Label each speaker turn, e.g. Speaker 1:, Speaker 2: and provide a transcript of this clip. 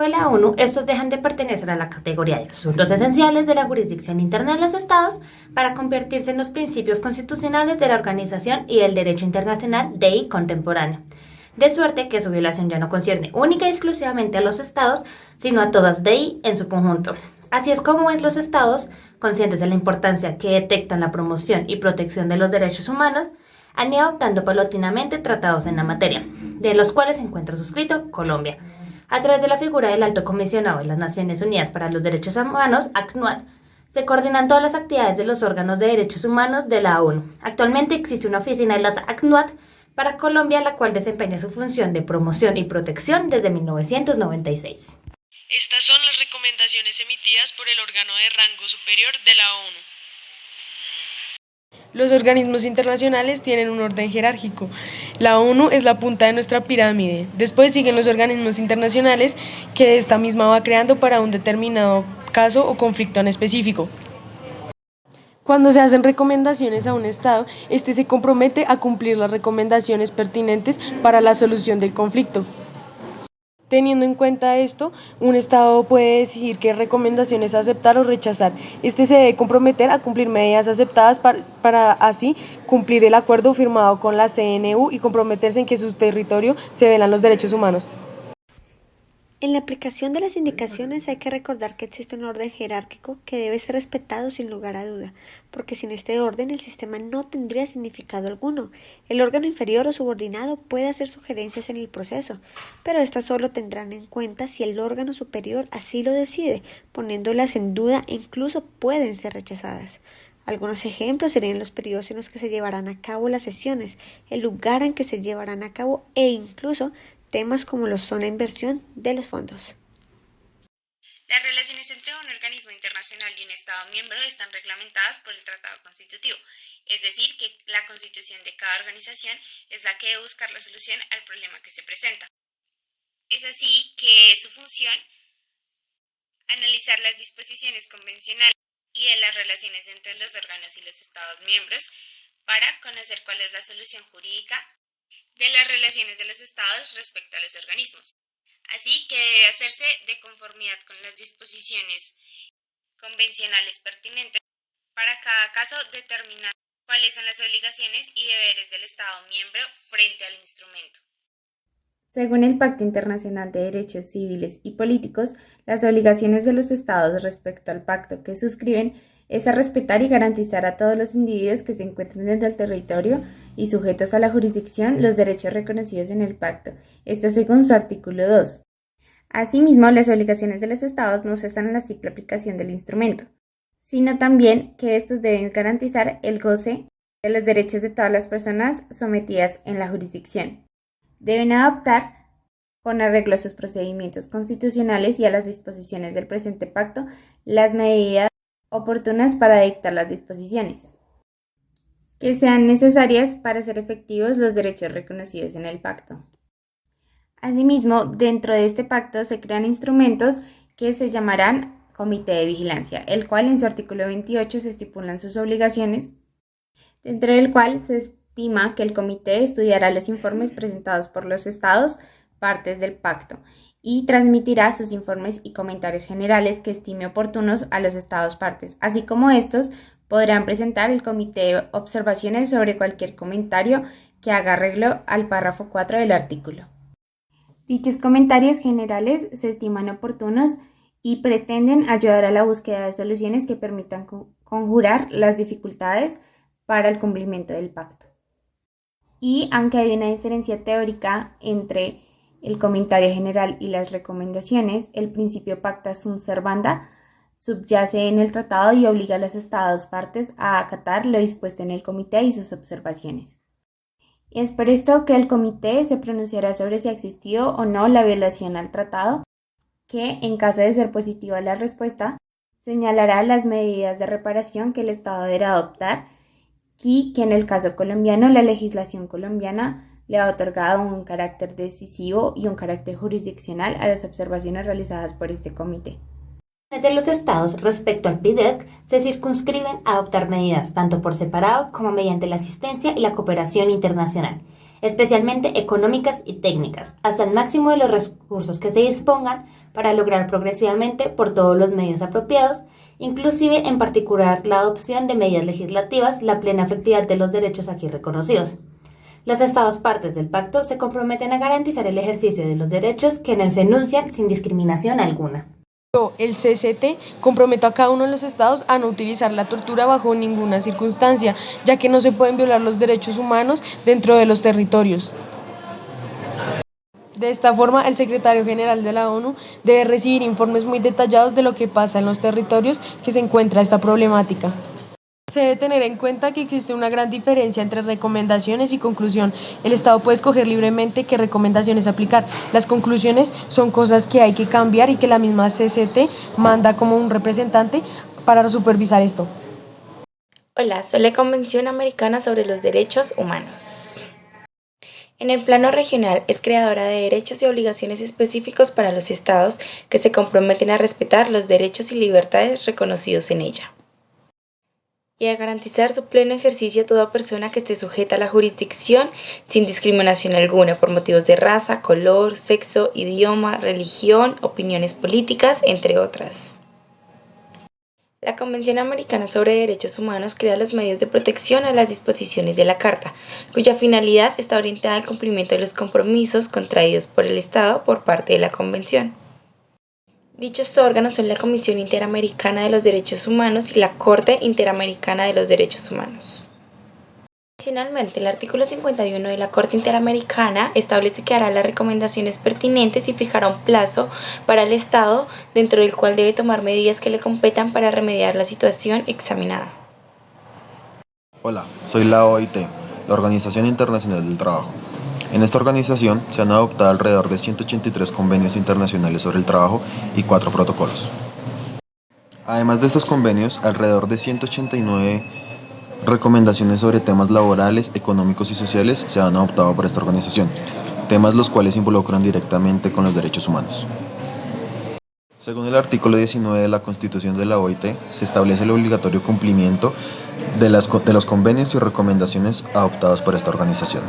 Speaker 1: De la ONU, estos dejan de pertenecer a la categoría de asuntos esenciales de la jurisdicción interna de los estados para convertirse en los principios constitucionales de la organización y del derecho internacional de y contemporáneo. De suerte que su violación ya no concierne única y exclusivamente a los estados, sino a todas de y en su conjunto. Así es como los estados, conscientes de la importancia que detectan la promoción y protección de los derechos humanos, han ido adoptando paulatinamente tratados en la materia, de los cuales se encuentra suscrito Colombia a través de la figura del Alto Comisionado de las Naciones Unidas para los Derechos Humanos, ACNUD, se coordinan todas las actividades de los órganos de derechos humanos de la ONU. Actualmente existe una oficina de los ACNUD para Colombia, la cual desempeña su función de promoción y protección desde 1996.
Speaker 2: Estas son las recomendaciones emitidas por el órgano de rango superior de la ONU. Los organismos internacionales tienen un orden jerárquico. La ONU es la punta de nuestra pirámide. Después siguen los organismos internacionales que esta misma va creando para un determinado caso o conflicto en específico. Cuando se hacen recomendaciones a un Estado, este se compromete a cumplir las recomendaciones pertinentes para la solución del conflicto. Teniendo en cuenta esto, un Estado puede decidir qué recomendaciones aceptar o rechazar. Este se debe comprometer a cumplir medidas aceptadas para así cumplir el acuerdo firmado con la CNU y comprometerse en que en su territorio se velan los derechos humanos.
Speaker 3: En la aplicación de las indicaciones hay que recordar que existe un orden jerárquico que debe ser respetado sin lugar a duda, porque sin este orden el sistema no tendría significado alguno. El órgano inferior o subordinado puede hacer sugerencias en el proceso, pero estas solo tendrán en cuenta si el órgano superior así lo decide, poniéndolas en duda e incluso pueden ser rechazadas. Algunos ejemplos serían los periodos en los que se llevarán a cabo las sesiones, el lugar en que se llevarán a cabo e incluso temas como lo son la inversión de los fondos.
Speaker 4: Las relaciones entre un organismo internacional y un Estado miembro están reglamentadas por el Tratado Constitutivo, es decir, que la constitución de cada organización es la que debe buscar la solución al problema que se presenta. Es así que es su función analizar las disposiciones convencionales y de las relaciones entre los órganos y los Estados miembros para conocer cuál es la solución jurídica de las relaciones de los estados respecto a los organismos. Así que debe hacerse de conformidad con las disposiciones convencionales pertinentes para cada caso determinar cuáles son las obligaciones y deberes del Estado miembro frente al instrumento.
Speaker 5: Según el Pacto Internacional de Derechos Civiles y Políticos, las obligaciones de los estados respecto al pacto que suscriben es a respetar y garantizar a todos los individuos que se encuentren dentro del territorio y sujetos a la jurisdicción los derechos reconocidos en el pacto, esto según su artículo 2. Asimismo, las obligaciones de los estados no cesan en la simple aplicación del instrumento, sino también que estos deben garantizar el goce de los derechos de todas las personas sometidas en la jurisdicción. Deben adoptar con arreglo a sus procedimientos constitucionales y a las disposiciones del presente pacto las medidas oportunas para dictar las disposiciones que sean necesarias para hacer efectivos los derechos reconocidos en el pacto. Asimismo, dentro de este pacto se crean instrumentos que se llamarán Comité de Vigilancia, el cual en su artículo 28 se estipulan sus obligaciones, dentro del cual se estima que el comité estudiará los informes presentados por los estados partes del pacto y transmitirá sus informes y comentarios generales que estime oportunos a los estados partes, así como estos podrán presentar el comité observaciones sobre cualquier comentario que haga arreglo al párrafo 4 del artículo. Dichos comentarios generales se estiman oportunos y pretenden ayudar a la búsqueda de soluciones que permitan conjurar las dificultades para el cumplimiento del pacto. Y aunque hay una diferencia teórica entre el comentario general y las recomendaciones, el principio pacta sunt servanda subyace en el tratado y obliga a los estados partes a acatar lo dispuesto en el comité y sus observaciones. Es por esto que el comité se pronunciará sobre si ha existido o no la violación al tratado, que, en caso de ser positiva la respuesta, señalará las medidas de reparación que el Estado deberá adoptar y que en el caso colombiano la legislación colombiana le ha otorgado un carácter decisivo y un carácter jurisdiccional a las observaciones realizadas por este comité.
Speaker 1: De los estados respecto al PIDESC se circunscriben a adoptar medidas tanto por separado como mediante la asistencia y la cooperación internacional. especialmente económicas y técnicas, hasta el máximo de los recursos que se dispongan para lograr progresivamente por todos los medios apropiados, inclusive en particular la adopción de medidas legislativas, la plena efectividad de los derechos aquí reconocidos. Los Estados partes del pacto se comprometen a garantizar el ejercicio de los derechos que en él se enuncian sin discriminación alguna.
Speaker 2: Yo, el CCT, comprometo a cada uno de los estados a no utilizar la tortura bajo ninguna circunstancia, ya que no se pueden violar los derechos humanos dentro de los territorios. De esta forma, el secretario general de la ONU debe recibir informes muy detallados de lo que pasa en los territorios que se encuentra esta problemática. Se debe tener en cuenta que existe una gran diferencia entre recomendaciones y conclusión. El Estado puede escoger libremente qué recomendaciones aplicar. Las conclusiones son cosas que hay que cambiar y que la misma CCT manda como un representante para supervisar esto.
Speaker 6: Hola, soy la Convención Americana sobre los Derechos Humanos. En el plano regional es creadora de derechos y obligaciones específicos para los estados que se comprometen a respetar los derechos y libertades reconocidos en ella y a garantizar su pleno ejercicio a toda persona que esté sujeta a la jurisdicción sin discriminación alguna por motivos de raza, color, sexo, idioma, religión, opiniones políticas, entre otras. La Convención Americana sobre Derechos Humanos crea los medios de protección a las disposiciones de la Carta, cuya finalidad está orientada al cumplimiento de los compromisos contraídos por el Estado por parte de la Convención. Dichos órganos son la Comisión Interamericana de los Derechos Humanos y la Corte Interamericana de los Derechos Humanos. Adicionalmente, el artículo 51 de la Corte Interamericana establece que hará las recomendaciones pertinentes y fijará un plazo para el Estado dentro del cual debe tomar medidas que le competan para remediar la situación examinada.
Speaker 7: Hola, soy la OIT, la Organización Internacional del Trabajo. En esta organización se han adoptado alrededor de 183 convenios internacionales sobre el trabajo y 4 protocolos. Además de estos convenios, alrededor de 189 recomendaciones sobre temas laborales, económicos y sociales se han adoptado por esta organización, temas los cuales involucran directamente con los derechos humanos. Según el artículo 19 de la Constitución de la OIT, se establece el obligatorio cumplimiento de los convenios y recomendaciones adoptados por esta organización.